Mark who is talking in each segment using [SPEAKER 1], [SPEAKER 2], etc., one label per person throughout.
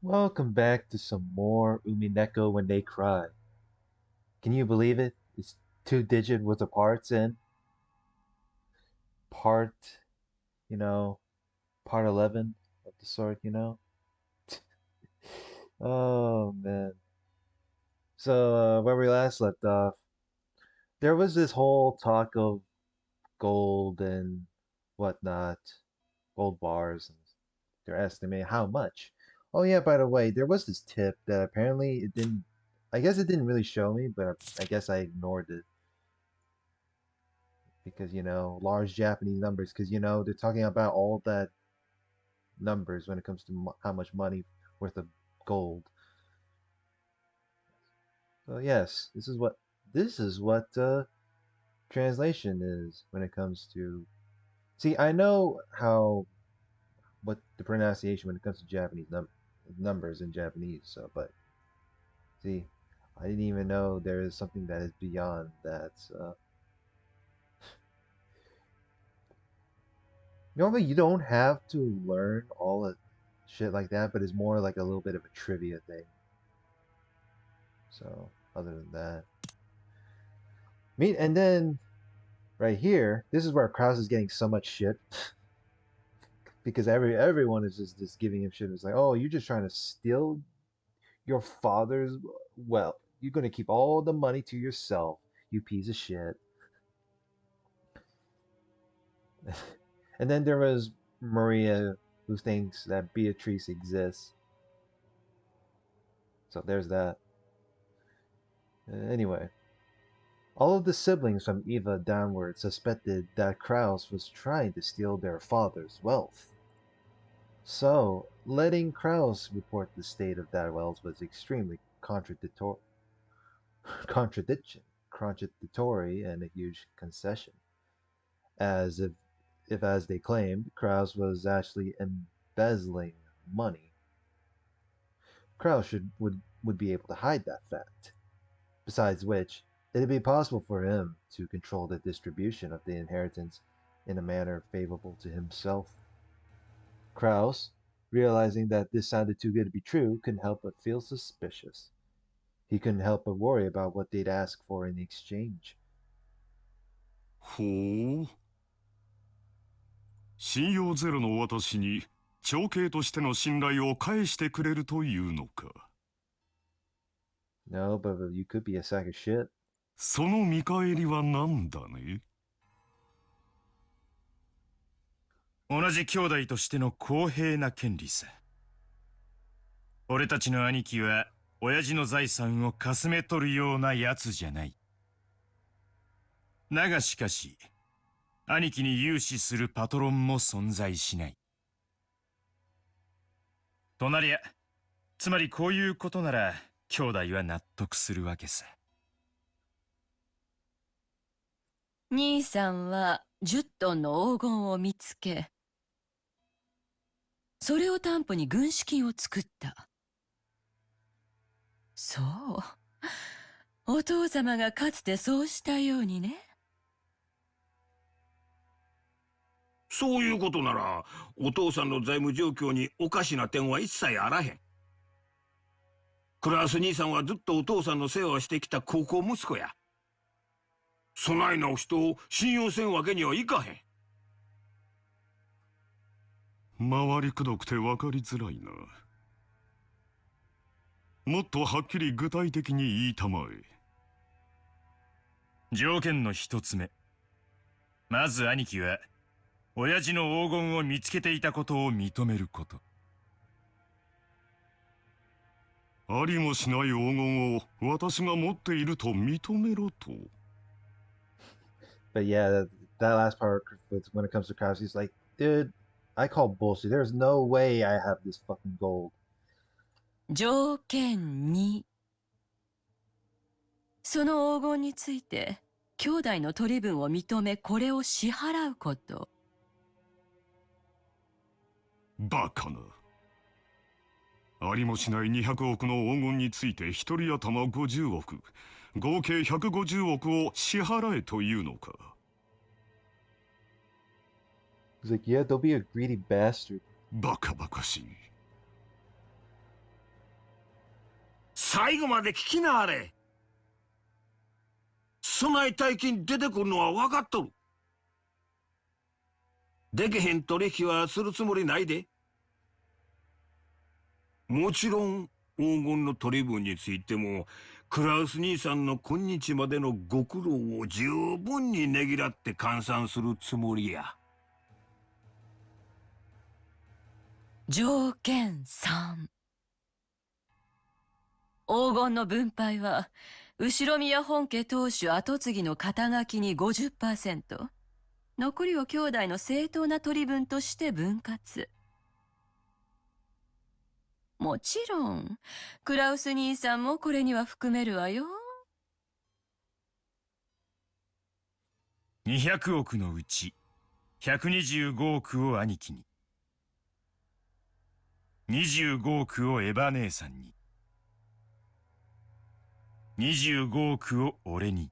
[SPEAKER 1] Welcome back to some more Umineko when they cry. Can you believe it? It's two-digit with the parts in part, you know, part 11 of the sort. Oh man. So where we last left off, there was this whole talk of gold and whatnot, gold bars, and they're estimating how much. Oh yeah, by the way, there was this tip that apparently it didn't. I guess it didn't really show me, but I guess I ignored it because large Japanese numbers because they're talking about all that numbers when it comes to how much money worth of gold. So yes, this is what translation is when it comes to. See, I know how what the pronunciation when it comes to Japanese numbers in Japanese. So, but see, I didn't even know there is something that is beyond that. Normally, you don't have to learn all the shit like that, but it's more like a little bit of a trivia thing. So, other than that, and then right here, this is where Krause is getting so much shit because everyone is just giving him shit. It's like, oh, you're just trying to steal your father's wealth. You're gonna keep all the money to yourself, you piece of shit. And then there was Maria, who thinks that Beatrice exists. So there's that. Anyway, all of the siblings from Eva downward suspected that Kraus was trying to steal their father's wealth. So, letting Kraus report the state of that wealth was extremely contradiction, contradictory and a huge concession, as if as they claimed, Kraus was actually embezzling money. Kraus would be able to hide that fact. Besides which, it'd be possible for him to control the distribution of the inheritance in a manner favorable to himself. Kraus, realizing that this sounded too good to be true, couldn't help but feel suspicious. He couldn't help but worry about what they'd ask for in exchange.
[SPEAKER 2] ほう。信用ゼロの私に長兄としての信頼を返してくれるというのか。
[SPEAKER 1] No, but you could be a sack of shit.
[SPEAKER 2] その見返りは何だね。
[SPEAKER 3] 同じ兄弟としての公平な権利さ。俺たちの兄貴は親父の財産をかすめ取るようなやつじゃない。だがしかし、兄貴に融資するパトロンも存在しない。となりゃ、つまりこういうことなら兄弟は納得するわけさ。
[SPEAKER 4] 兄さんは10トンの黄金を見つけ、それを担保に軍資金を作った。そう。お父様がかつてそうしたようにね。
[SPEAKER 5] そういうことなら、お父さんの財務状況におかしな点は一切あらへん。クラス兄さんはずっとお父さんの世話をしてきた高校息子や。そないな人を信用せんわけにはいかへん。
[SPEAKER 2] 回りくどくて分かりづらいな。もっとはっきり具体的に言いたまえ。
[SPEAKER 3] 条件の一つ目。まず兄貴は、親父の黄金を見つけていたことを認めること。
[SPEAKER 2] ありもしない黄金を私が持っていると認めろと。
[SPEAKER 1] But yeah, that last part when it comes to Kraus, he's like, dude, I call bullshit. There's no way I have this fucking gold.
[SPEAKER 4] 条件2。その黄金について、兄弟の取り分を認め、これを支払うこと。
[SPEAKER 2] バカな。ありもしない200億の黄金について一人頭50億、合計150億を支払えというのか。
[SPEAKER 1] He's like, yeah, don't be a greedy bastard.
[SPEAKER 2] バカバカしい。
[SPEAKER 5] 最後まで聞きなあれ。そない大金出てくるのは分かっとる。でけへん取引はするつもりないで。もちろん黄金の取り分についてもクラウス兄さんの今日までのご苦労を十分にねぎらって換算するつもりや。
[SPEAKER 4] 条件3。黄金の分配は後宮本家当主跡継ぎの肩書きに 50%、 残りを兄弟の正当な取り分として分割。もちろんクラウス兄さんもこれには含めるわよ。
[SPEAKER 3] 200億のうち125億を兄貴に、25億をエヴァ姉さんに、25億を俺に、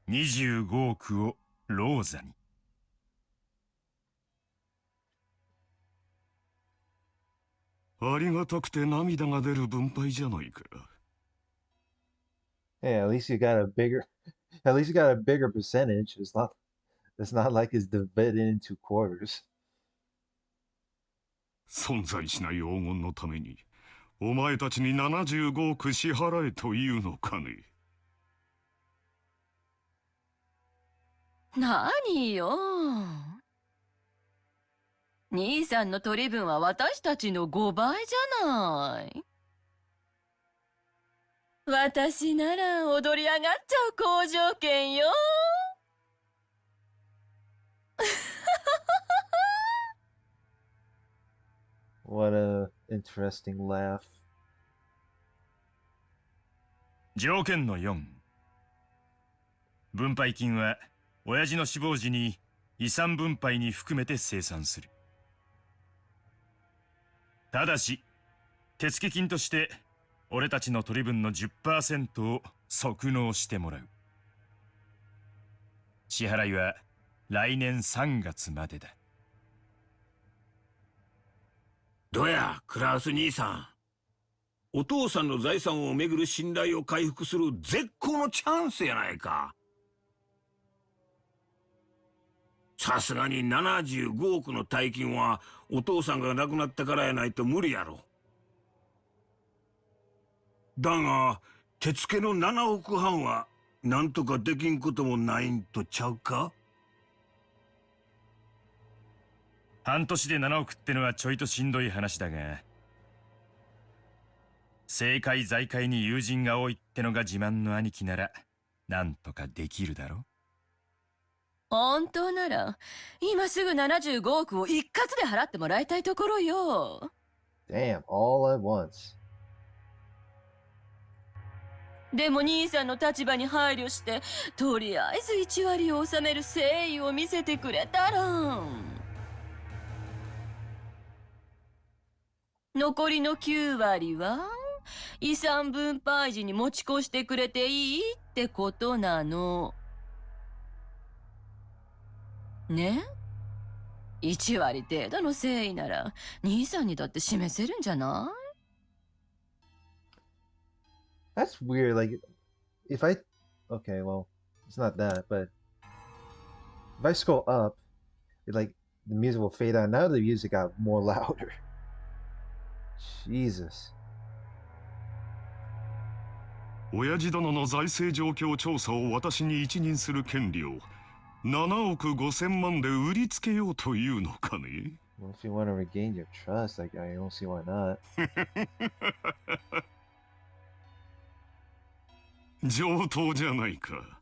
[SPEAKER 3] 25億をローザに。
[SPEAKER 2] ありがたくて涙が出る分配じゃないか。
[SPEAKER 1] Hey, at least you got a bigger, at least you got a bigger percentage. It's not like it's divided into quarters.
[SPEAKER 2] 存在しない黄金のためにお前たちに75億支払えというのかね。
[SPEAKER 4] 何よ。兄さんの取り分は私たちの5倍じゃない。私なら踊り上がっちゃう好条件よ。
[SPEAKER 1] What a interesting laugh.
[SPEAKER 3] 条件の4。分配金は親父の死亡時に遺産分配に含めて清算する。ただし手付金として俺たちの取り分の 10% を即納してもらう。支払いは来年3月までだ。
[SPEAKER 5] どや、クラウス兄さん。お父さんの財産をめぐる信頼を回復する絶好のチャンスやないか。さすがに75億の大金はお父さんが亡くなったからやないと無理やろ。だが手付けの7億半はなんとかできんこともないんとちゃうか。
[SPEAKER 3] 半年で7億ってのはちょいとしんどい話だが、政界財界に友人が多いってのが自慢の兄貴ならなんとかできるだろ。
[SPEAKER 4] 本当なら今すぐ75億を一括で払ってもらいたいところよ。
[SPEAKER 1] Damn, all at once.
[SPEAKER 4] でも兄さんの立場に配慮してとりあえず1割を納める誠意を見せてくれたら、残りの9割は遺産分配時に持ち越してくれていいってことなのね。1割程度の誠意なら兄さんにだって示せるんじゃない？
[SPEAKER 1] That's weird. Like, if I, okay, well, it's not that, but if I scroll up, like the music will fade out. Now the music got more louder. Jesus.
[SPEAKER 2] 親父殿の財政状況調査を私に一任する権利を7億5千万で売りつけようというのかね。
[SPEAKER 1] Well, if you want to regain your trust, like, I don't see why not.
[SPEAKER 2] 上等じゃないか。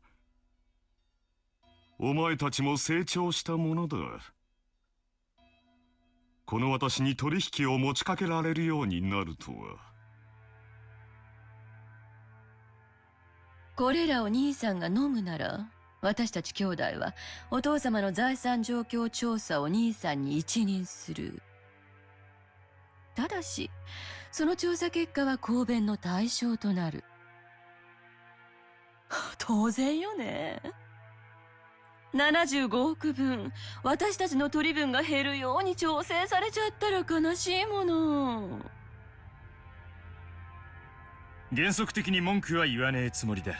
[SPEAKER 2] お前たちも成長したものだ。この私に取引を持ちかけられるようになるとは。
[SPEAKER 4] これらを兄さんが飲むなら私たち兄弟はお父様の財産状況調査を兄さんに一任する。ただしその調査結果は公弁の対象となる。当然よね。75億分私たちの取り分が減るように調整されちゃったら悲しいもの。
[SPEAKER 3] 原則的に文句は言わねえつもりだ。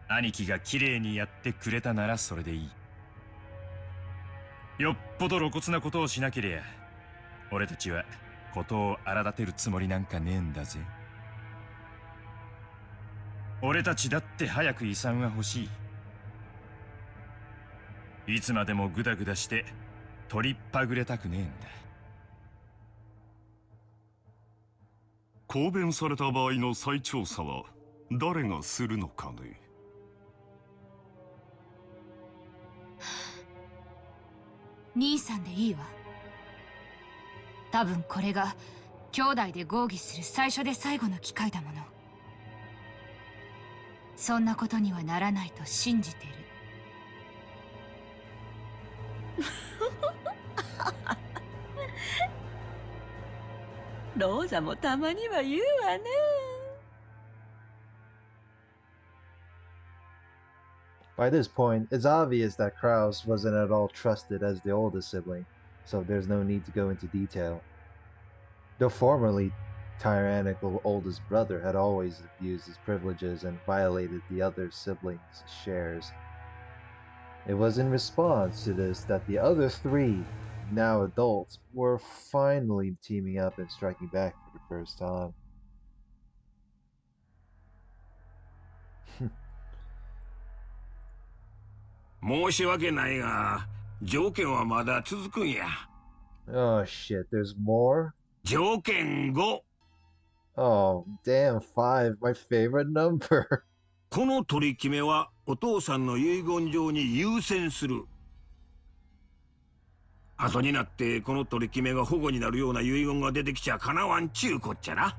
[SPEAKER 3] 兄貴が綺麗にやってくれたならそれでいい。よっぽど露骨なことをしなけりゃ俺たちはことを荒立てるつもりなんかねえんだぜ。俺たちだって早く遺産は欲しい。いつまでもグダグダして取りっぱぐれたくねえんだ。
[SPEAKER 2] 公弁された場合の再調査は誰がするのかね。
[SPEAKER 6] 兄さんでいいわ。多分これが兄弟で合議する最初で最後の機会だもの。そんなことにはならないと信じてる。
[SPEAKER 4] ローザもたまには言うわね。
[SPEAKER 1] By this point, it's obvious that Kraus wasn't at all trusted as the oldest sibling, so there's no need to go into detail. The formerly tyrannical oldest brother had always abused his privileges and violated the other siblings' shares. It was in response to this that the other three, now adults, were finally teaming up and striking back for the first time.
[SPEAKER 5] 申し訳ないが、条件はまだ続くんや。
[SPEAKER 1] Oh shit, there's more?
[SPEAKER 5] 条件5。
[SPEAKER 1] Oh, damn, 5, my favorite number.
[SPEAKER 5] この取り決めはお父さんの遺言状に優先する。後になってこの取り決めが保護になるような遺言が出てきちゃかなわんちゅうこっちゃな。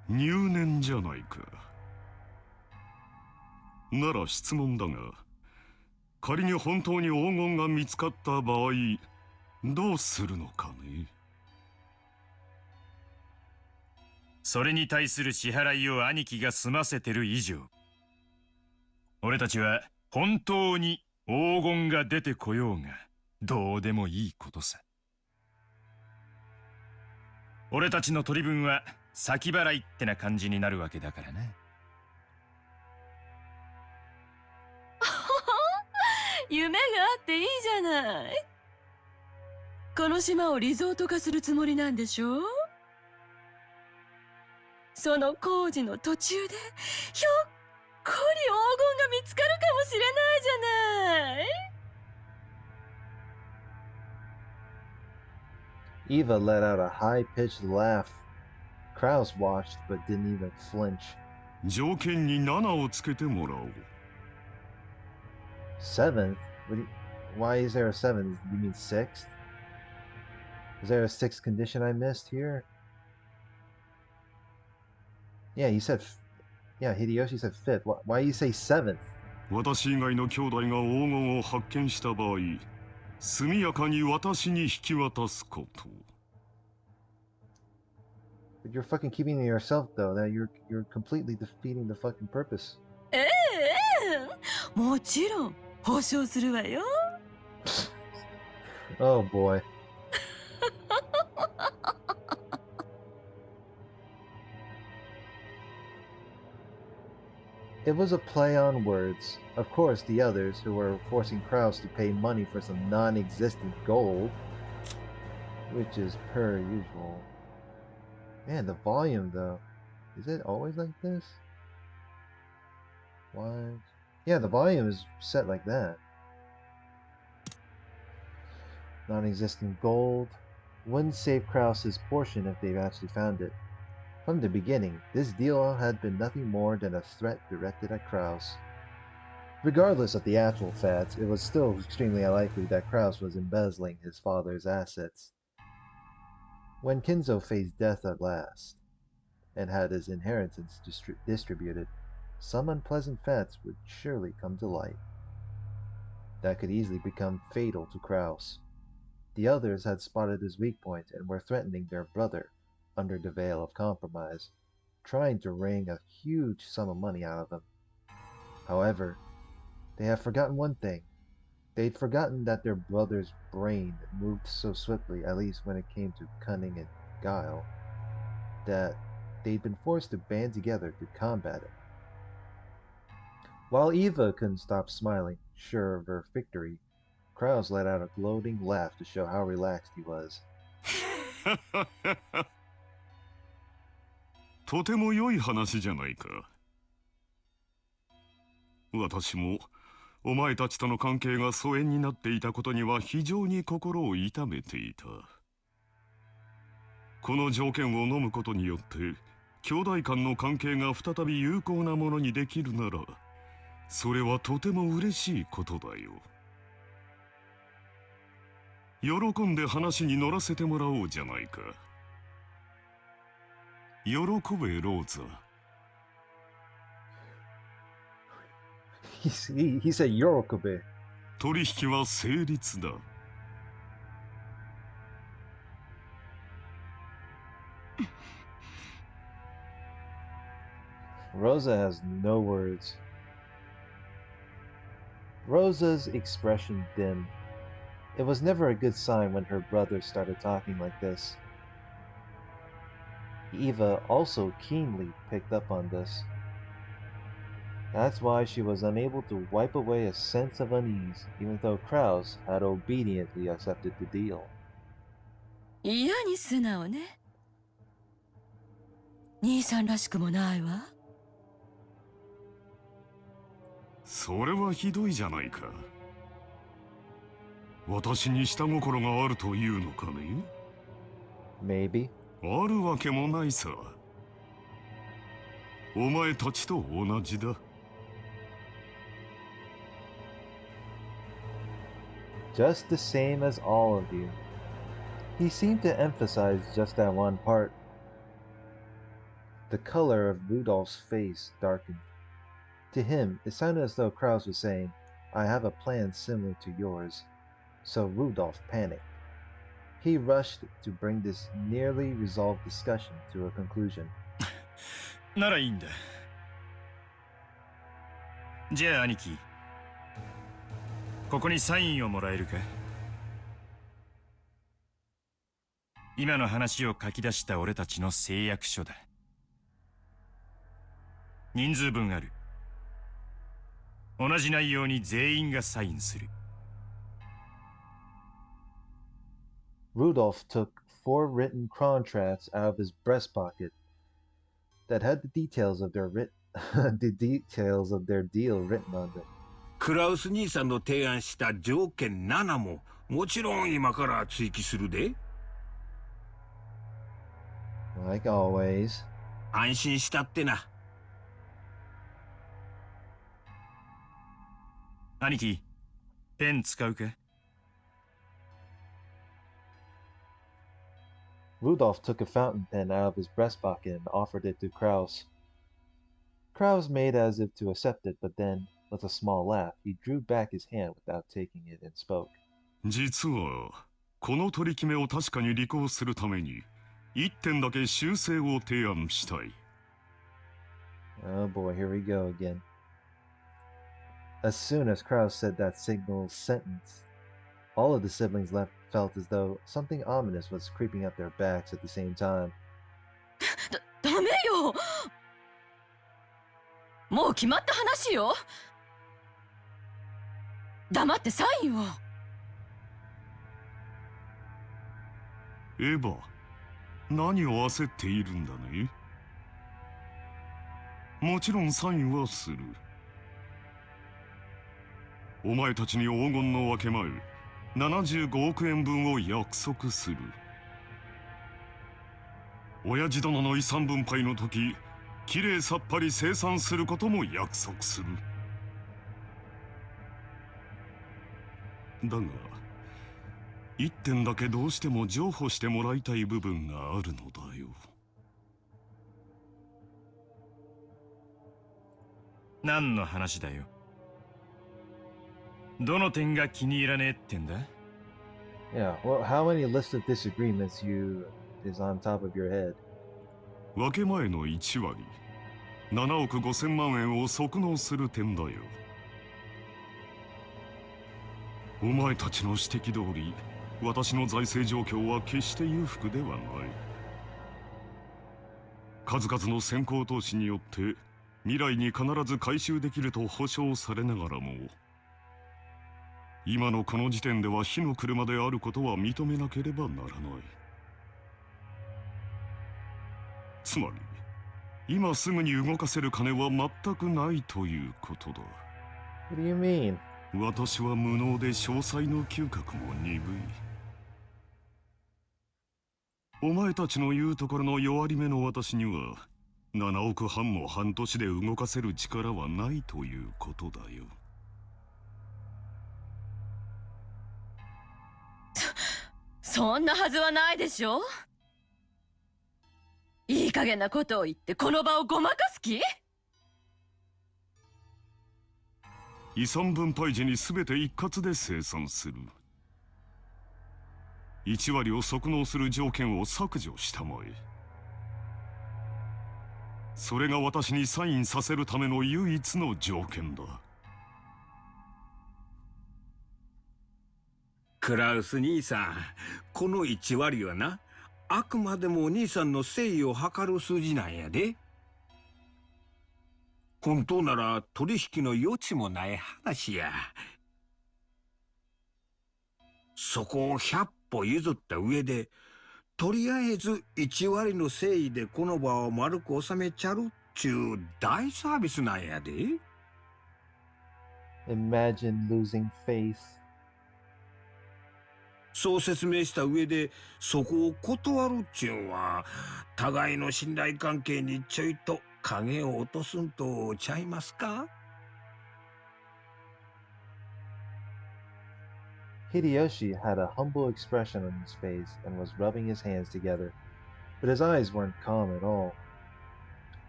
[SPEAKER 2] 入念じゃないか。なら質問だが、仮に本当に黄金が見つかった場合、どうするのかね。
[SPEAKER 3] それに対する支払いを兄貴が済ませてる以上、俺たちは本当に黄金が出てこようがどうでもいいことさ。俺たちの取り分は先払いってな感じになるわけだからな。
[SPEAKER 4] 夢があっていいじゃない。この島をリゾート化するつもりなんでしょ。その工事の途中でひょっこり黄金が見つかるかもしれないじゃない。
[SPEAKER 1] Eva let out a high-pitched laugh. Kraus watched but didn't even flinch.
[SPEAKER 2] 条件に7をつけてもらおう。
[SPEAKER 1] Seventh? Why is there a seventh? You mean sixth? Is there a sixth condition I missed here? Yeah, you said... Yeah, Hideyoshi said fifth. Why you say seventh?
[SPEAKER 2] 私以外の兄弟が黄金を発見した場合、速やかに私に引き渡すこと。
[SPEAKER 1] But you're fucking keeping it yourself, though. That you're completely defeating the fucking purpose.
[SPEAKER 4] もちろん保証するわよ。
[SPEAKER 1] Oh boy. It was a play on words. Of course, the others, who were forcing Kraus to pay money for some non-existent gold, which is per usual. Man, the volume, though. Is it always like this? What? Yeah, the volume is set like that. Non-existent gold. Wouldn't save Kraus his portion if they've actually found it. From the beginning, this deal had been nothing more than a threat directed at Kraus. Regardless of the actual facts, it was still extremely unlikely that Kraus was embezzling his father's assets. When Kinzo faced death at last, and had his inheritance distributed, some unpleasant facts would surely come to light. That could easily become fatal to Kraus. The others had spotted his weak point and were threatening their brother under the veil of compromise, trying to wring a huge sum of money out of him. However, they had forgotten one thing. They'd forgotten that their brother's brain moved so swiftly, at least when it came to cunning and guile that they'd been forced to band together to combat it. While Eva couldn't stop smiling, sure of her victory, Krause let out a gloating laugh to show how relaxed he was.
[SPEAKER 2] とても良い話じゃないか。私もお前たちとの関係が疎遠になっていたことには非常に心を痛めていた。この条件を飲むことによって兄弟間の関係が再び有効なものにできるなら、それはとても嬉しいことだよ。喜んで話に乗らせてもらおうじゃないか。喜べ、ローザ。
[SPEAKER 1] He said Yorokobe.
[SPEAKER 2] 取引は成立だ。
[SPEAKER 1] Rosa has no words. Rosa's expression dimmed. It was never a good sign when her brothers started talking like this. Eva also keenly picked up on this. That's why she was unable to wipe away a sense of unease, even though Krause had obediently accepted the deal.
[SPEAKER 4] 嫌に素直ね。兄さんらしくもないわ。
[SPEAKER 2] それはひどいじゃないか。私に下心があるというのかね。
[SPEAKER 1] Maybe.
[SPEAKER 2] あるわけもないさ。お前たちと同じだ。
[SPEAKER 1] Just the same as all of you. He seemed to emphasize just that one part. The color of Rudolph's face darkened. To him, it sounded as though Krause was saying, I have a plan similar to yours. So Rudolph panicked. He rushed to bring this nearly resolved discussion to a conclusion.
[SPEAKER 3] ならいいんだ。じゃあ兄貴、ここにサインをもらえるか。今の話を書き出した俺たちの誓約書だ。人数分ある。同じ内容に全員がサインする。
[SPEAKER 1] Rudolph took 4 written contracts out of his breast pocket that had the details of their deal written on them.
[SPEAKER 5] クラウス兄さんの提案した条件7ももちろん今から追記するで。
[SPEAKER 1] Like always.
[SPEAKER 5] 安心したってな。
[SPEAKER 3] 兄貴、ペン使うか。
[SPEAKER 1] Rudolph took a fountain pen out of his breast pocket and offered it to Krause. Krause made as if to accept it, but then, with a small laugh, he drew back his hand without taking it and spoke.
[SPEAKER 2] 実はこの取り決めを確かに履行するために1点だけ修正を提案したい。
[SPEAKER 1] Oh boy, here we go again. As soon as Krause said that signal sentence, all of the siblings felt as though something ominous was creeping up their backs at the same time.
[SPEAKER 4] ダメよ。もう決まった話よ。黙ってサインを。
[SPEAKER 2] エヴァ、何を焦っているんだね。もちろんサインはする。お前たちに黄金の分け前75億円分を約束する。親父殿の遺産分配の時、きれいさっぱり清算することも約束する。だが一点だけどうしても譲歩してもらいたい部分があるのだよ。
[SPEAKER 3] 何の話だよ。どの点が気に入らねえってんだ。
[SPEAKER 1] Yeah, well, how many list of disagreements is on top of your head?
[SPEAKER 2] 分け前の1割、7億5千万円を即納する点だよ。お前たちの指摘通り、私の財政状況は決して裕福ではない。数々の先行投資によって未来に必ず回収できると保証されながらも、今のこの時点では火の車であることは認めなければならない。つまり今すぐに動かせる金は全くないということだ。
[SPEAKER 1] What do you mean?
[SPEAKER 2] 私は無能で詳細の嗅覚も鈍い。お前たちの言うところの弱り目の私には7億半も半年で動かせる力はないということだよ。
[SPEAKER 4] そんなはずはないでしょ。いい加減なことを言ってこの場をごまかす気？
[SPEAKER 2] 遺産分配時に全て一括で清算する。1割を即納する条件を削除したまえ。それが私にサインさせるための唯一の条件だ。
[SPEAKER 5] クラウス兄さん、この1割はな、あくまでも兄さんの誠意を測る数字なんやで。本当なら取引の余地もない話や。そこを100歩譲った上で、とりあえず1割の誠意でこの場を丸く収めちゃるっちゅう大サービスなんやで。
[SPEAKER 1] Imagine losing faith.
[SPEAKER 5] そう説明した上でそこを断るっちゅうんは、互いの信頼関係にちょいと影を落とすんとちゃいますか？
[SPEAKER 1] Hideyoshi had a humble expression on his face and was rubbing his hands together, but his eyes weren't calm at all.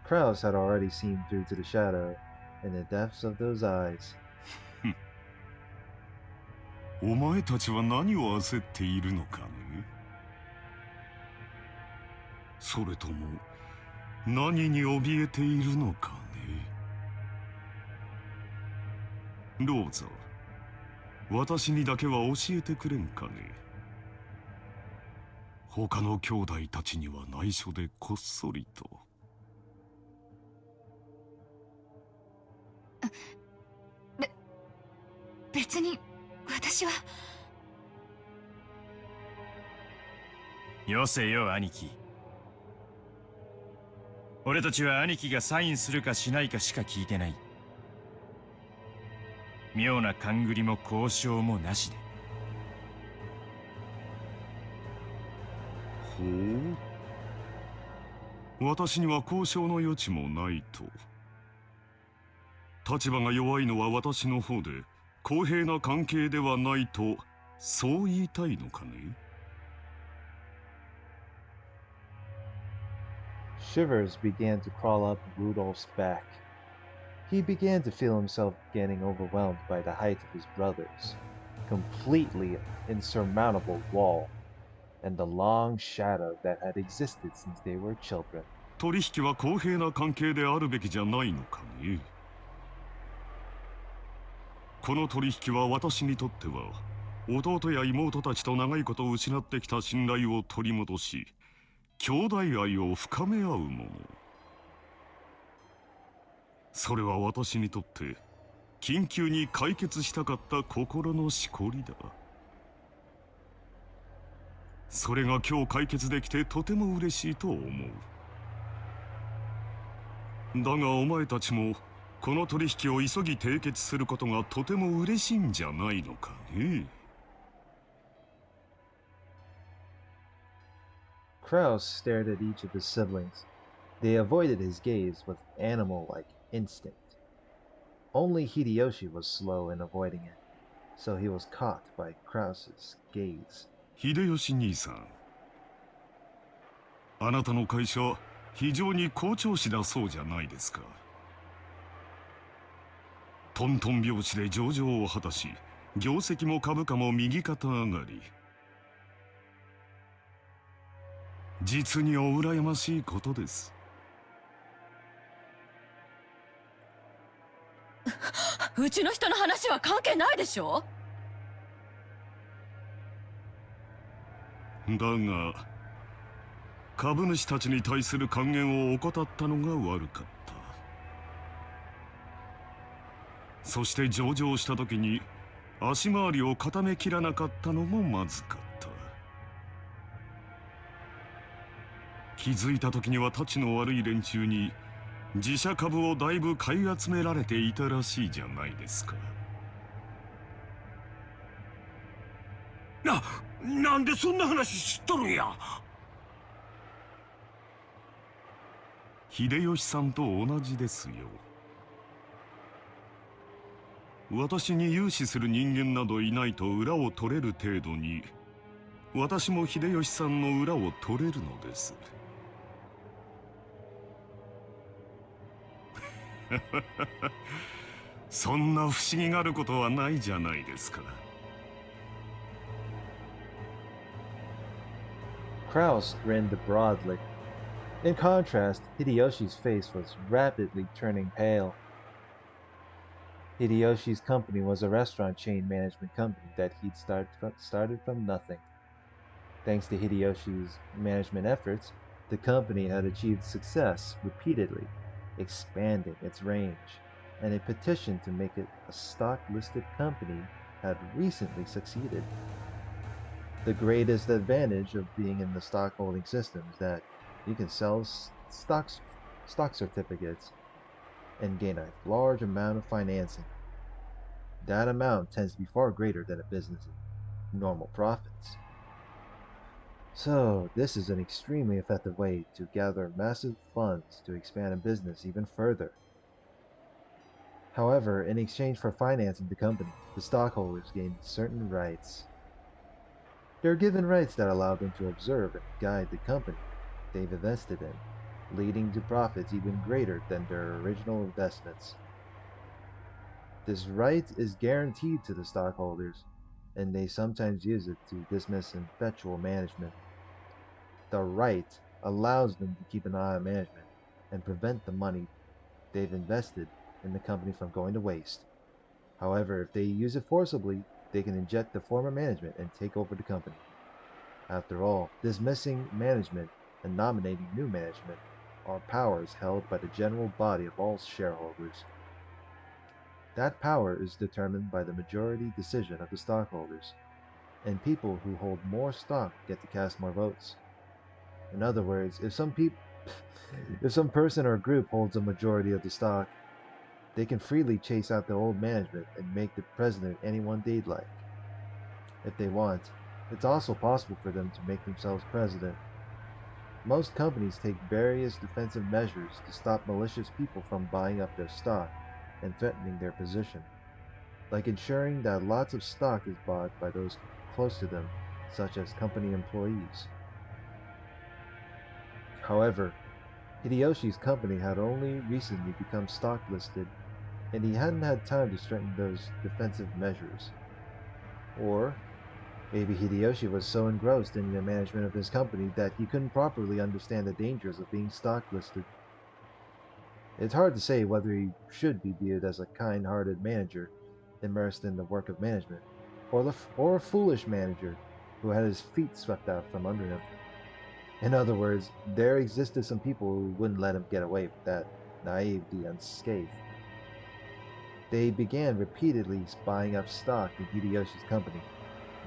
[SPEAKER 1] Kraus had already seen through to the shadow in the depths of those eyes.
[SPEAKER 2] お前たちは何を焦っているのかね。それとも何に怯えているのかね。どうぞ私にだけは教えてくれんかね。他の兄弟たちには内緒でこっそりと。
[SPEAKER 6] 別に私は。
[SPEAKER 3] よせよ兄貴。俺たちは兄貴がサインするかしないかしか聞いてない。妙な勘繰りも交渉もなしで。
[SPEAKER 2] ほう、私には交渉の余地もないと。立場が弱いのは私の方で公平な関係ではないと、そう言いたいのかね。
[SPEAKER 1] Shivers began to crawl up Rudolph's back. He began to feel himself getting overwhelmed by the height of his brother's completely insurmountable wall and the long shadow that had existed since they were children.
[SPEAKER 2] 取引は公平な関係であるべきじゃないのかね。この取引は私にとっては弟や妹たちと長いこと失ってきた信頼を取り戻し、兄弟愛を深め合うもの。それは私にとって緊急に解決したかった心のしこりだ。それが今日解決できてとても嬉しいと思う。だがお前たちもこの取引を急ぎ締結することがとても嬉しいんじゃないのかね。
[SPEAKER 1] Kraus stared at each of his siblings. They avoided his gaze with animal-like instinct. Only Hideyoshi was slow in avoiding it, so he was caught by Kraus's gaze.
[SPEAKER 2] 秀吉兄さん、あなたの会社非常に好調子だそうじゃないですか。トントン拍子で上場を果たし、業績も株価も右肩上がり。実にお羨ましいことです。
[SPEAKER 4] うちの人の話は関係ないでしょ。
[SPEAKER 2] だが株主たちに対する還元を怠ったのが悪かった。そして上場した時に足回りを固めきらなかったのもまずかった。気づいた時にはタチの悪い連中に自社株をだいぶ買い集められていたらしいじゃないですか。
[SPEAKER 5] なんでそんな話知っとるんや。
[SPEAKER 2] 秀吉さんと同じですよ。私に融資する人間などいないと裏を取れる程度に、私も秀吉さんの裏を取れるのです。そんな不思議があることはないじゃないですか。
[SPEAKER 1] Kraus grinned broadly. In contrast, Hideyoshi's face was rapidly turning pale. Hideyoshi's company was a restaurant chain management company that he'd started from nothing. Thanks to Hideyoshi's management efforts, the company had achieved success repeatedly, expanding its range, and a petition to make it a stock-listed company had recently succeeded. The greatest advantage of being in the stock holding system is that you can sell stock certificates and gain a large amount of financing. That amount tends to be far greater than a business's normal profits. So, this is an extremely effective way to gather massive funds to expand a business even further. However, in exchange for financing the company, the stockholders gain certain rights. They're given rights that allow them to observe and guide the company they've invested in, leading to profits even greater than their original investments. This right is guaranteed to the stockholders, and they sometimes use it to dismiss ineffectual management. The right allows them to keep an eye on management and prevent the money they've invested in the company from going to waste. However, if they use it forcibly, they can inject the former management and take over the company. After all, dismissing management and nominating new management are powers held by the general body of all shareholders. That power is determined by the majority decision of the stockholders, and people who hold more stock get to cast more votes. In other words, if some person or group holds a majority of the stock, they can freely chase out the old management and make the president anyone they'd like. If they want, it's also possible for them to make themselves president. Most companies take various defensive measures to stop malicious people from buying up their stock and threatening their position, like ensuring that lots of stock is bought by those close to them, such as company employees. However, Hideyoshi's company had only recently become stock listed, and he hadn't had time to strengthen those defensive measures. Or maybe Hideyoshi was so engrossed in the management of his company that he couldn't properly understand the dangers of being stock listed. It's hard to say whether he should be viewed as a kind-hearted manager immersed in the work of management, or a foolish manager who had his feet swept out from under him. In other words, there existed some people who wouldn't let him get away with that naivety unscathed. They began repeatedly buying up stock in Hideyoshi's company,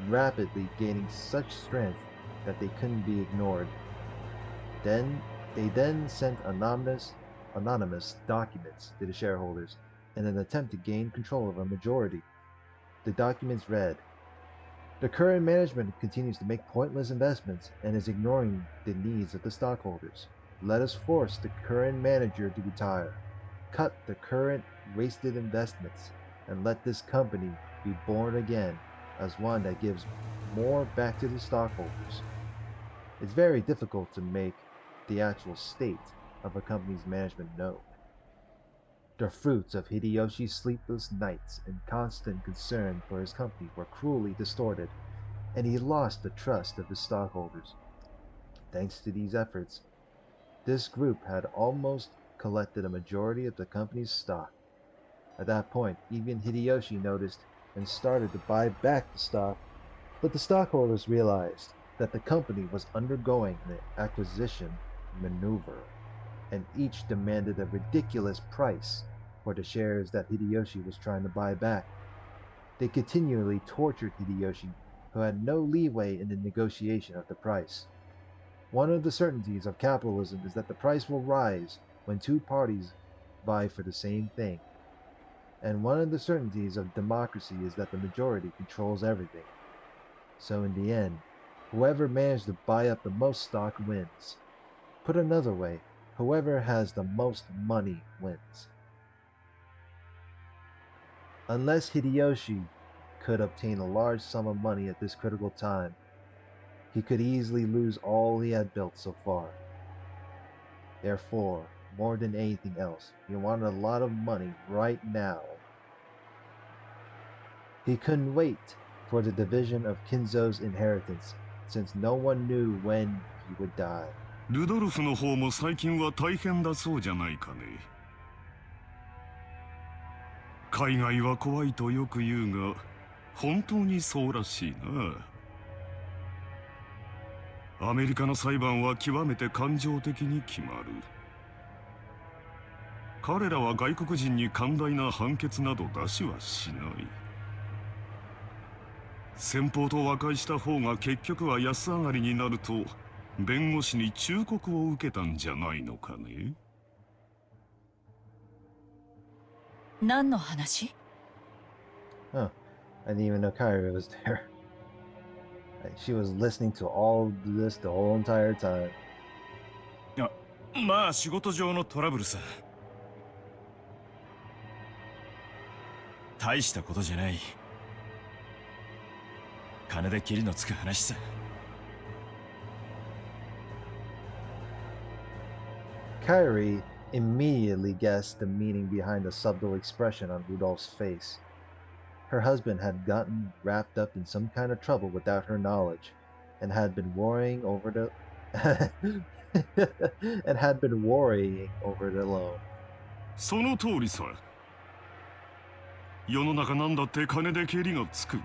[SPEAKER 1] rapidly gaining such strength that they couldn't be ignored. They then sent anonymous documents to the shareholders in an attempt to gain control of a majority. The documents read, "The current management continues to make pointless investments and is ignoring the needs of the stockholders. Let us force the current manager to retire. Cut the current wasted investments and let this company be born again as one that gives more back to the stockholders." It's very difficult to make the actual state of a company's management known. The fruits of Hideyoshi's sleepless nights and constant concern for his company were cruelly distorted, and he lost the trust of his stockholders. Thanks to these efforts, this group had almost collected a majority of the company's stock. At that point, even Hideyoshi noticed and started to buy back the stock, but the stockholders realized that the company was undergoing an acquisition maneuver, and each demanded a ridiculous price for the shares that Hideyoshi was trying to buy back. They continually tortured Hideyoshi, who had no leeway in the negotiation of the price. One of the certainties of capitalism is that the price will rise when two parties vie for the same thing. And one of the certainties of democracy is that the majority controls everything. So in the end, whoever managed to buy up the most stock wins. Put another way, whoever has the most money wins. Unless Hideyoshi could obtain a large sum of money at this critical time, he could easily lose all he had built so far. Therefore, more than anything else, he wanted a lot of money right now. He couldn't wait for the division of Kinzo's inheritance, since no one knew when he would die.
[SPEAKER 2] ルドルフの方も最近は大変だそうじゃないかね。海外は怖いとよく言うが、本当にそうらしいな。アメリカの裁判は極めて感情的に決まる。彼らは外国人に寛大な判決など出しはしない。先方と和解した方が結局は安上がりになると弁護士に忠告を受けたんじゃないのかね。
[SPEAKER 4] 何の話？
[SPEAKER 1] Huh. I didn't even know Kyrie was there. She was listening to all this the whole entire time.
[SPEAKER 3] まあ仕事上のトラブルさ。大したことじゃない。金で切りのつく話さ。
[SPEAKER 1] Kyrie immediately guessed the meaning behind the subtle expression on Rudolph's face. Her husband had gotten wrapped up in some kind of trouble without her knowledge, and had been worrying over the loan.
[SPEAKER 2] その通りさ。世の中なんだって金で蹴りがつく。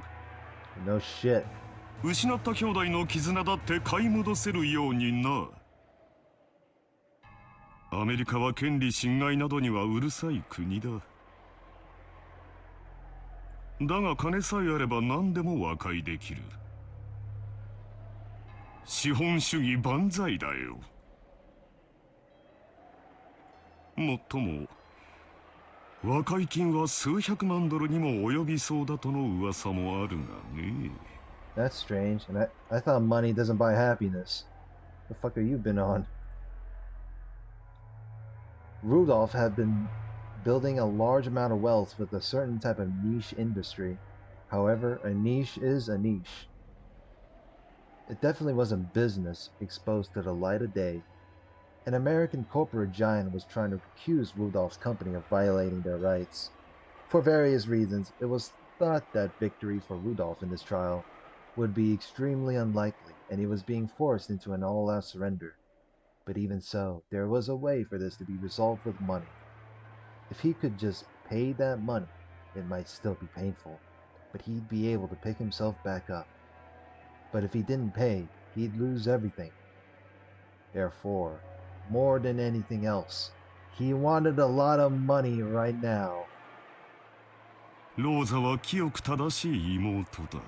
[SPEAKER 1] No shit.
[SPEAKER 2] 失った兄弟の絆だって買い戻せるようにな。アメリカは権利侵害などにはうるさい国だ。だが金さえあれば何でも和解できる。資本主義万歳だよ。もっとも和解金は数百万ドルにも及びそうだとの噂もあるがね。
[SPEAKER 1] That's strange, and I thought money doesn't buy happiness. The fuck have you been on? Rudolph had been building a large amount of wealth with a certain type of niche industry. However, a niche is a niche. It definitely wasn't business exposed to the light of day. An American corporate giant was trying to accuse Rudolph's company of violating their rights. For various reasons, it was thought that victory for Rudolph in this trial would be extremely unlikely, and he was being forced into an all-out surrender. But even so, there was a way for this to be resolved with money. If he could just pay that money, it might still be painful, but he'd be able to pick himself back up. But if he didn't pay, he'd lose everything. Therefore, more than anything else, he wanted a lot of money right now.
[SPEAKER 2] ローザは清く正しい妹だ。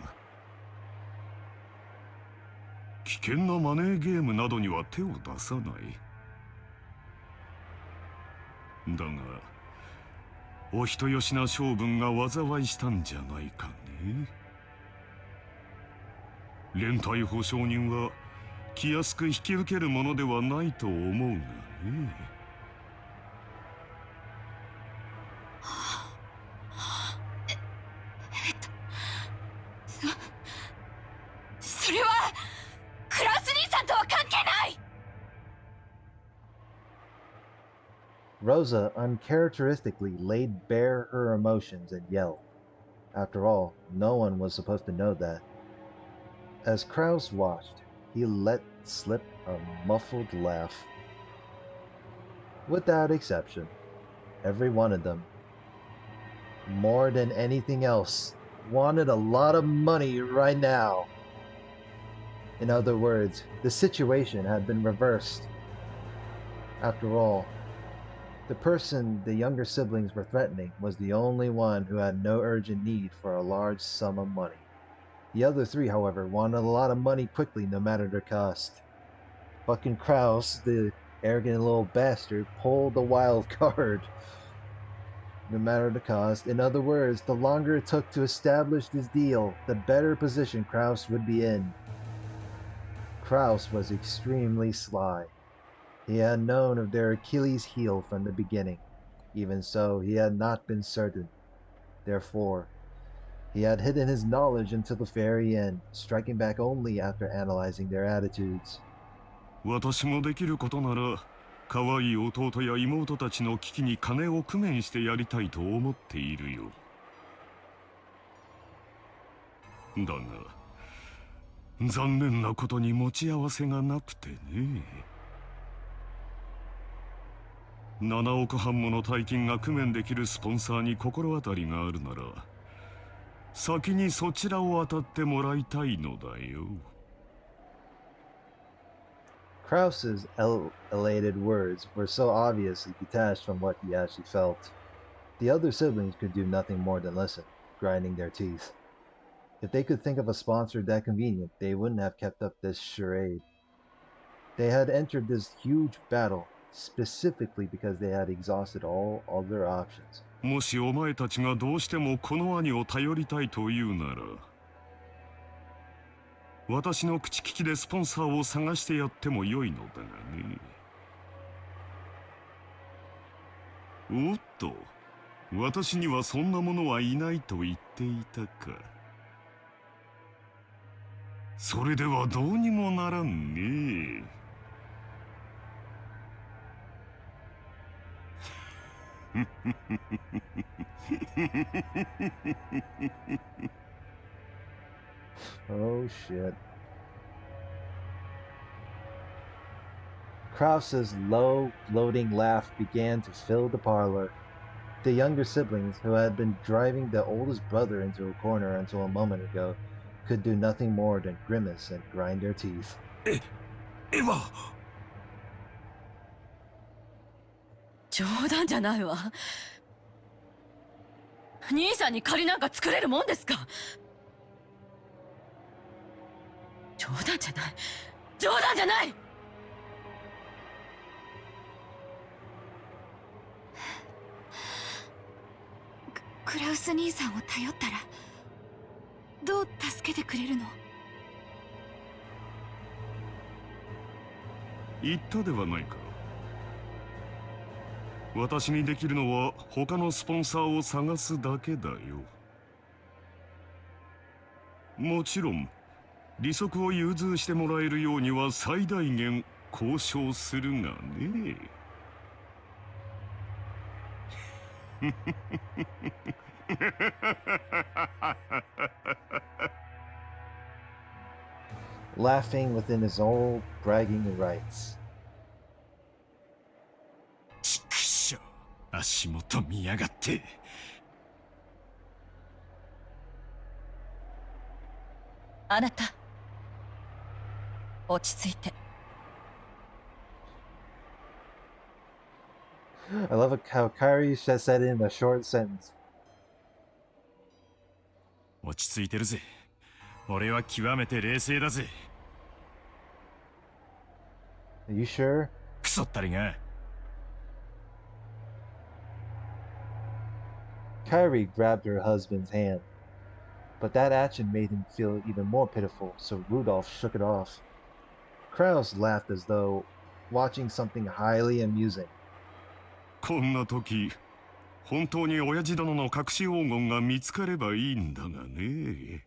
[SPEAKER 2] 危険なマネーゲームなどには手を出さない。だが、お人よしな性分が災いしたんじゃないかね。連帯保証人は気安く引き受けるものではないと思うがね。
[SPEAKER 6] それはクラウス兄さんとは関係ない。
[SPEAKER 1] Rosa uncharacteristically laid bare her emotions and yelled. After all, no one was supposed to know that. As Kraus watched, he let slip a muffled laugh. Without exception, every one of them, more than anything else, wanted a lot of money right now. In other words, the situation had been reversed. After all, the person the younger siblings were threatening was the only one who had no urgent need for a large sum of money. The other three, however, wanted a lot of money quickly no matter the cost. Fucking Kraus, the arrogant little bastard, pulled the wild card no matter the cost. In other words, the longer it took to establish this deal, the better position Kraus would be in. Kraus was extremely sly. He had known of their Achilles heel from the beginning. Even so, he had not been certain. Therefore, he had hidden his knowledge until the very end, striking back only after analyzing their attitudes.
[SPEAKER 2] 私もできることなら可愛い弟や妹たちの危機に金を工面してやりたいと思っているよ。だが残念なことに持ち合わせがなくてね。7億半もの大金が工面できるスポンサーに心当たりがあるなら先にそちらを当たってもらいたいのだよ。
[SPEAKER 1] Krause's elated words were so obviously detached from what he actually felt. The other siblings could do nothing more than listen, grinding their teeth. If they could think of a sponsor that convenient, they wouldn't have kept up this charade. They had entered this huge battle specifically because they had exhausted all other options.
[SPEAKER 2] もしお前たちがどうしてもこの兄を頼りたいというなら私の口利きでスポンサーを探してやってもよいのだがね。おっと、私にはそんなものはいないと言っていたか。それではどうにもならんね。
[SPEAKER 1] Oh shit. Krause's low, gloating laugh began to fill the parlor. The younger siblings, who had been driving the oldest brother into a corner until a moment ago, could do nothing more than grimace and grind their teeth.
[SPEAKER 5] エヴァ
[SPEAKER 4] 冗談じゃないわ。兄さんに借りなんか作れるもんですか。冗談じゃない。冗談じゃない。
[SPEAKER 6] クラウス兄さんを頼ったらどう助けてくれるの？
[SPEAKER 2] 言ったではないか。私にできるのは他のスポンサーを探すだけだよ。もちろん利息を融通してもらえるようには最大限交渉するがね。
[SPEAKER 1] Laughing within his old bragging rights.
[SPEAKER 3] ちくしょう、足元見やがって。
[SPEAKER 4] あなた、落ち着いて。
[SPEAKER 1] I love how Kairi said it in a short sentence.
[SPEAKER 3] 落ち着いてるぜ。俺は極めて冷静だぜ。
[SPEAKER 1] Are you sure?
[SPEAKER 3] クソったりが。
[SPEAKER 1] Kairi grabbed her husband's hand, but that action made him feel even more pitiful, so Rudolph shook it off. Kraus laughed as though watching something highly amusing.
[SPEAKER 2] こんな時、本当に親父殿の隠し黄金が見つかればいいんだがね。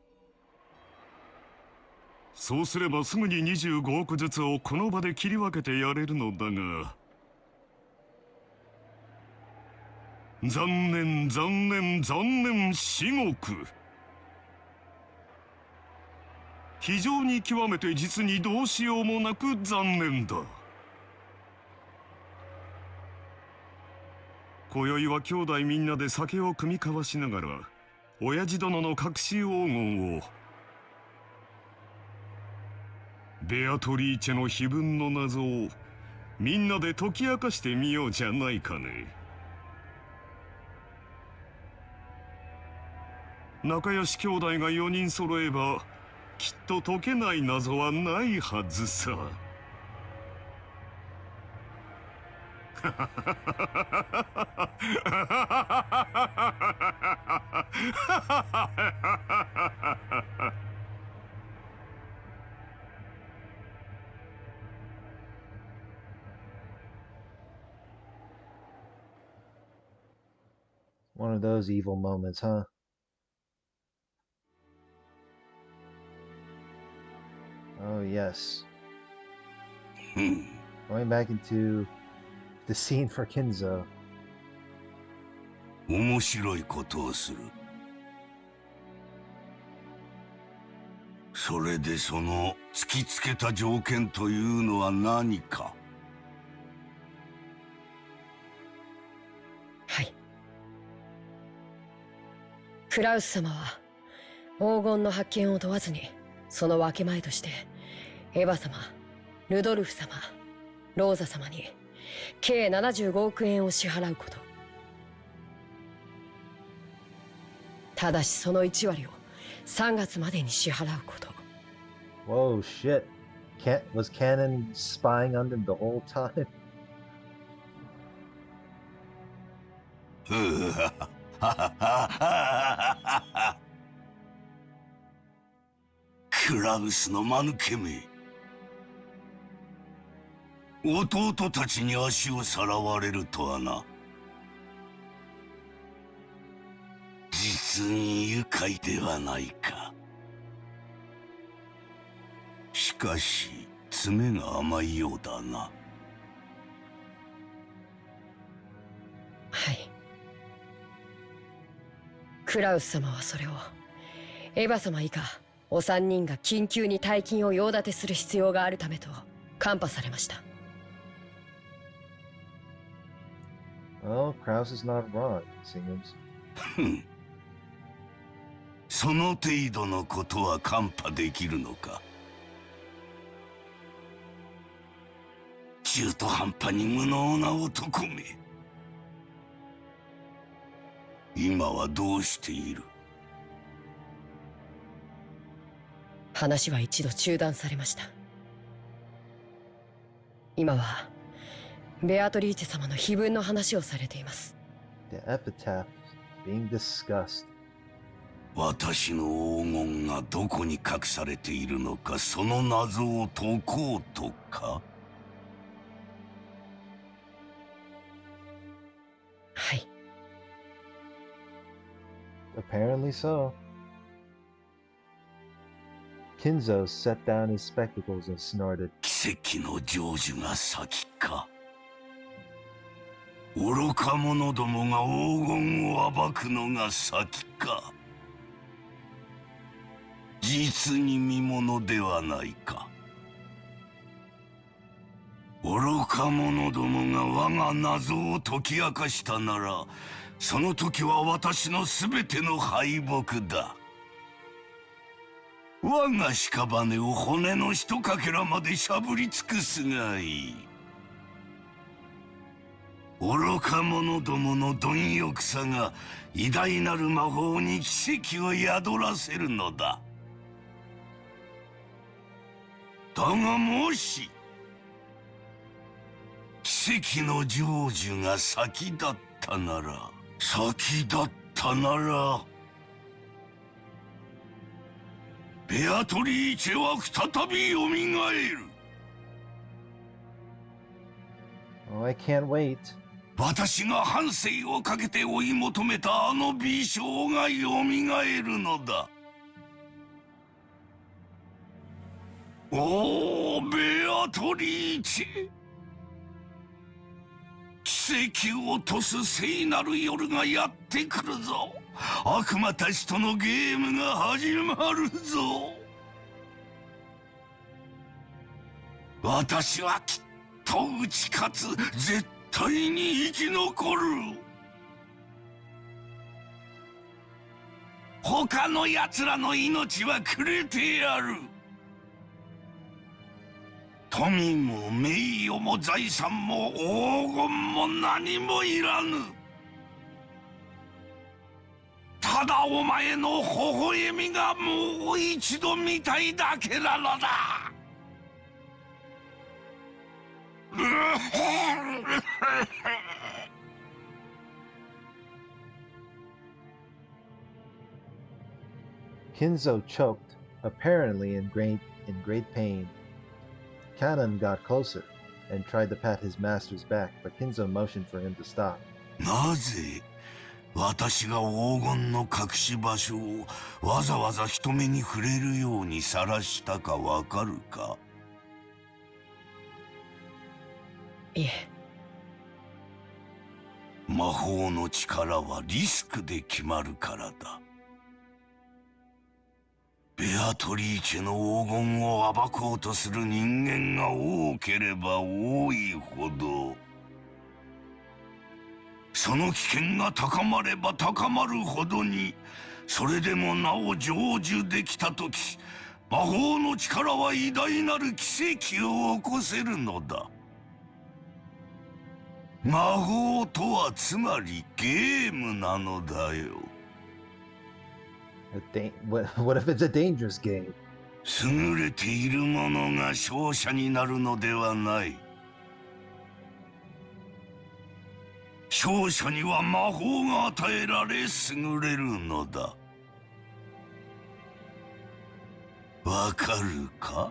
[SPEAKER 2] そうすればすぐに25億ずつをこの場で切り分けてやれるのだが。残念残念残念至極。非常に極めて実にどうしようもなく残念だ。今宵は兄弟みんなで酒を酌み交わしながら親父殿の隠し黄金をベアトリーチェの碑文の謎をみんなで解き明かしてみようじゃないかね。仲良し兄弟が4人揃えばきっと解けない謎はないはずさ。
[SPEAKER 1] One of those evil moments, huh? Oh, yes.
[SPEAKER 7] うん。
[SPEAKER 1] Going back into the scene for Kinzo.
[SPEAKER 7] 面白いことをする。それでその突きつけた条件というのは何か。
[SPEAKER 8] はい。クラウス様は黄金の発見を問わずにその分け前としてエヴァ様、ルドルフ様、ローザ様に計75億円を支払うこと。ただしその1割を3月までに支払うこと。
[SPEAKER 1] Whoa, shit. Was Canon spying on them the whole time?
[SPEAKER 7] クラウスの間抜けめ。弟たちに足をさらわれるとはな。実に愉快ではないか。しかし詰めが甘いようだな。
[SPEAKER 8] はい。クラウス様はそれをエヴァ様以下お三人が緊急に大金を用立てする必要があるためと看破されました。
[SPEAKER 1] Well, Krause is not wrong, it seems.
[SPEAKER 7] その程度のことは看破できるのか。中途半端に無能な男め。今はどうしている？
[SPEAKER 8] 話は一度中断されました。今はベアトリーチェ様の碑文の話をされています。
[SPEAKER 1] The epitaph being discussed.
[SPEAKER 7] 私の黄金がどこに隠されているのか、その謎を解こうとか。
[SPEAKER 8] はい。
[SPEAKER 1] Apparently so. Kinzo set down his spectacles and snorted.
[SPEAKER 7] 奇跡の成就が先か。愚か者どもが黄金を暴くのが先か。実に見ものではないか。愚か者どもが我が謎を解き明かしたなら、その時は私のすべての敗北だ。我が屍を骨のひとかけらまでしゃぶり尽くすがいい。愚か者どもの貪欲さが偉大なる魔法に奇跡を宿らせるのだ。だがもし奇跡の成就が先だったなら、ベアトリーチェは再びよみがえる。
[SPEAKER 1] Oh, I can't wait.
[SPEAKER 7] 私が半生をかけて追い求めたあの美少がよみがえるのだ。おー、ベアトリーチェ。奇跡を落とす聖なる夜がやってくるぞ。悪魔たちとのゲームが始まるぞ。私はきっと打ち勝つ。絶対に生き残る。他の奴らの命はくれてやる。富も名誉も財産も黄金も何もいらぬ。ただお前の微笑みがもう一度見たいだけなのだ。
[SPEAKER 1] Kinzo choked, apparently in great pain. Kanan got closer and tried to pat his master's back, but Kinzo motioned for him to stop.
[SPEAKER 7] なぜ私が黄金の隠し場所をわざわざ人目に触れるように晒したかわかるか？
[SPEAKER 8] いえ。
[SPEAKER 7] 魔法の力はリスクで決まるからだ。ベアトリーチェの黄金を暴こうとする人間が多ければ多いほど、その危険が高まれば高まるほどに、それでもなお成就できたとき、魔法の力は偉大なる奇跡を起こせるのだ。魔法とはつまりゲームなのだよ。
[SPEAKER 1] What if it's a dangerous game?
[SPEAKER 7] 優れている者が勝者になるのではない。勝者には魔法が与えられ優れるのだ。わかるか？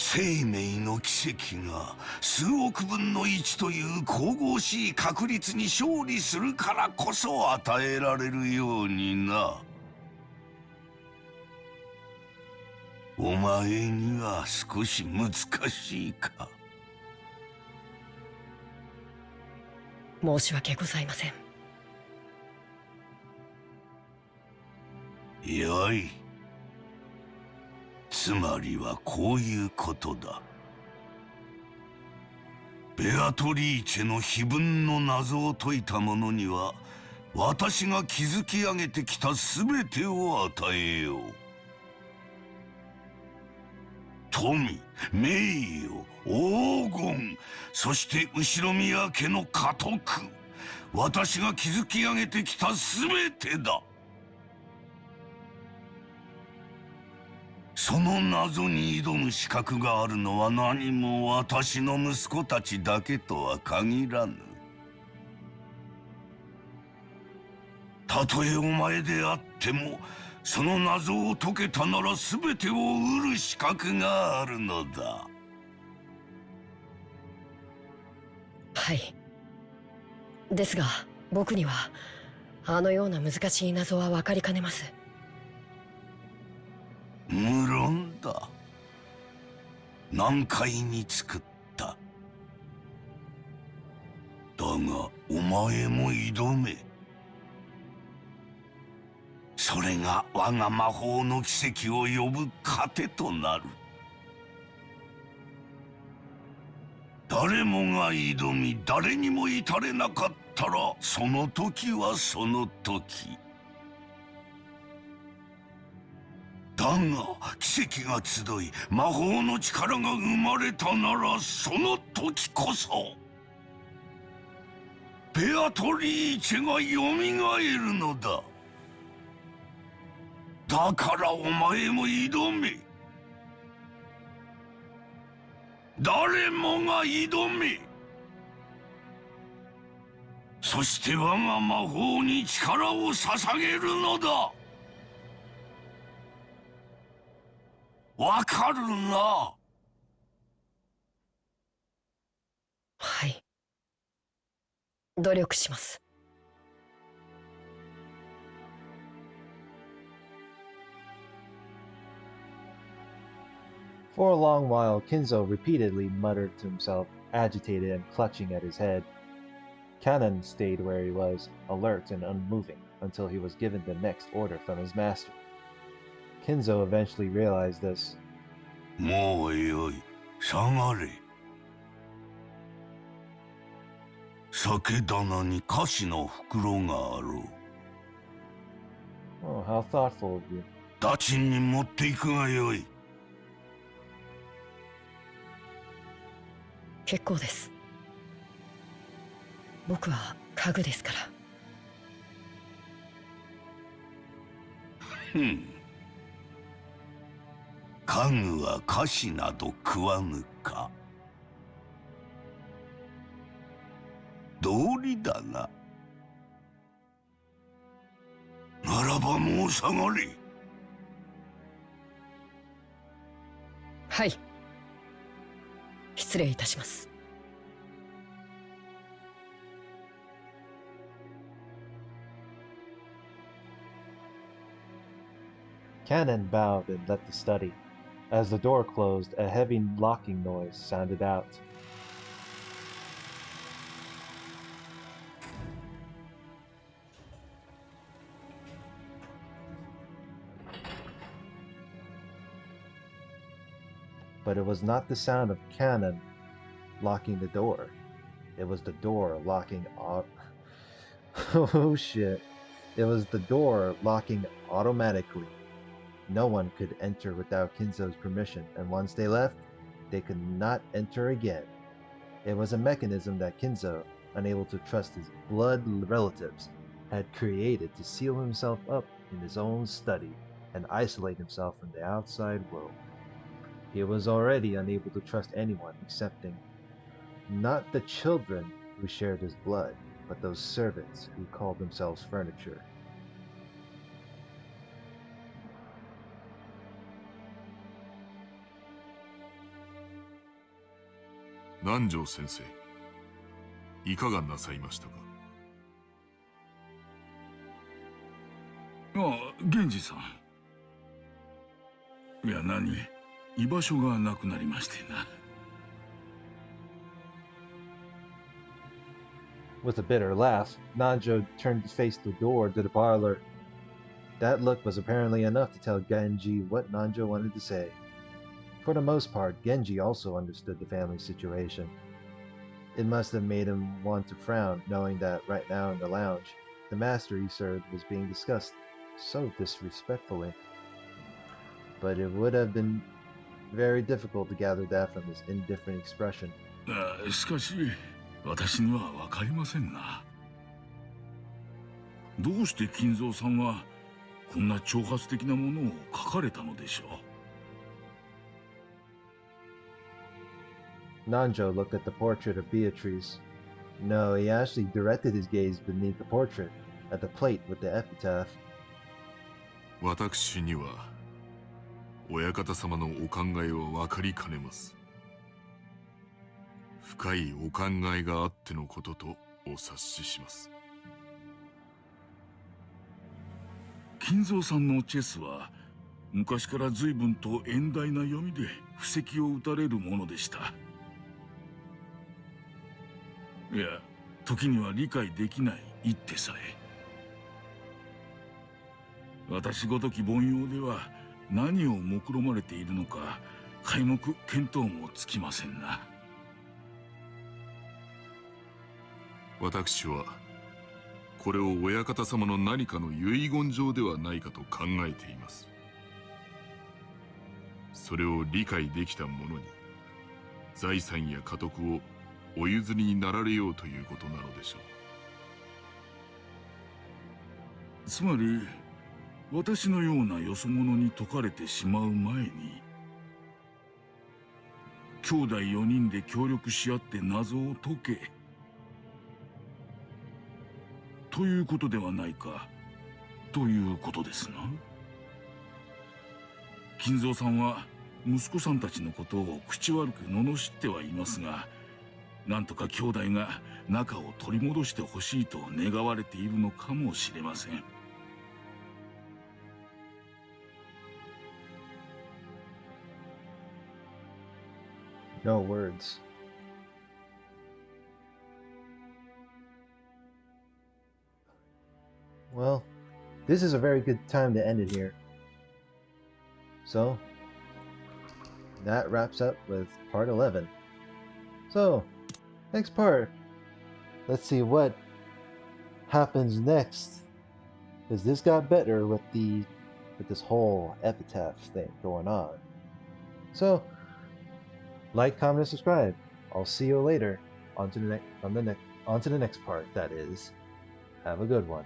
[SPEAKER 7] 生命の奇跡が数億分の1という神々しい確率に勝利するからこそ与えられるようにな。お前には少し難しいか？
[SPEAKER 8] 申し訳ございません。
[SPEAKER 7] よい。つまりはこういうことだ。ベアトリーチェの碑文の謎を解いた者には、私が築き上げてきた全てを与えよう。富、名誉、黄金、そして後宮家の家督。私が築き上げてきた全てだ。その謎に挑む資格があるのは何も私の息子たちだけとは限らぬ。たとえお前であっても、その謎を解けたなら全てを得る資格があるのだ。
[SPEAKER 8] はい。ですが、僕には、あのような難しい謎は分かりかねます。
[SPEAKER 7] 無論だ。難解に作った。だが、お前も挑め。それが我が魔法の奇跡を呼ぶ糧となる。誰もが挑み、誰にも至れなかったら、その時はその時。だが、奇跡が集い、魔法の力が生まれたなら、その時こそ、ベアトリーチェがよみがえるのだ。だからお前も挑め。誰もが挑め。そして我が魔法に力を捧げるのだ。わかるな。
[SPEAKER 8] はい。努力します。
[SPEAKER 1] For a long while, Kinzo repeatedly muttered to himself, agitated and clutching at his head. Kanan stayed where he was, alert and unmoving, until he was given the next order from his master. Kinzo eventually realized this.
[SPEAKER 7] もうよい、下がれ。酒棚に菓子の袋があろう。
[SPEAKER 1] Oh, how thoughtful of you.
[SPEAKER 7] ダチンに持っていくがよい。
[SPEAKER 8] 結構です。僕は家具ですから。
[SPEAKER 7] 家具は菓子など食わぬか。道理だな。ならばもう下がれ。
[SPEAKER 8] はい。失礼いたします。
[SPEAKER 1] Cannon bowed and left the study. As the door closed, a heavy locking noise sounded out. But it was not the sound of cannon locking the door. It was the door locking oh shit. It was the door locking automatically. No one could enter without Kinzo's permission, and once they left, they could not enter again. It was a mechanism that Kinzo, unable to trust his blood relatives, had created to seal himself up in his own study and isolate himself from the outside world. He was already unable to trust anyone excepting not the children who shared his blood, but those servants who called themselves furniture.
[SPEAKER 2] 南條先生、いかがなさいましたか。
[SPEAKER 7] ああ、源氏さん。いや、居場所がなくなりましてな。
[SPEAKER 1] With a bitter laugh, Nanjo turned to face the door to the parlor. That look was apparently enough to tell Genji what Nanjo wanted to say. For the most part, Genji also understood the family's situation. It must have made him want to frown, knowing that right now in the lounge, the master he served was being discussed so disrespectfully. But it would have been very difficult to gather that from his indifferent expression.
[SPEAKER 7] しかし、私には分かりませんな。どうして金蔵さんはこんな挑発的なものを書かれたのでしょう。
[SPEAKER 1] Nanjo looked at the portrait of Beatrice. No, he actually directed his gaze beneath the portrait, at the plate with the epitaph.
[SPEAKER 2] 私には親方様のお考えは分かりかねます。深いお考えがあってのこととお察しします。
[SPEAKER 7] 金蔵さんのチェスは昔から随分と遠大な読みで布石を打たれるものでした。いや、時には理解できない一手さえ。私ごとき凡庸では何を目論まれているのか皆目見当もつきませんな。
[SPEAKER 2] 私はこれを親方様の何かの遺言状ではないかと考えています。それを理解できた者に財産や家督をお譲りになられようということなのでしょう。
[SPEAKER 7] つまり私のようなよそ者に解かれてしまう前に、兄弟4人で協力し合って謎を解けということではないかということですな。金蔵さんは息子さんたちのことを口悪く罵ってはいますが、なんとか兄弟が仲を取り戻してほしいと願われているのかもしれません。
[SPEAKER 1] No words. Well, this is a very good time to end it here. So, that wraps up with part 11. So, next part. Let's see what happens next. Because this got better with this whole epitaph thing going on. So, like, comment, and subscribe. I'll see you later. On to the next part. That is. Have a good one.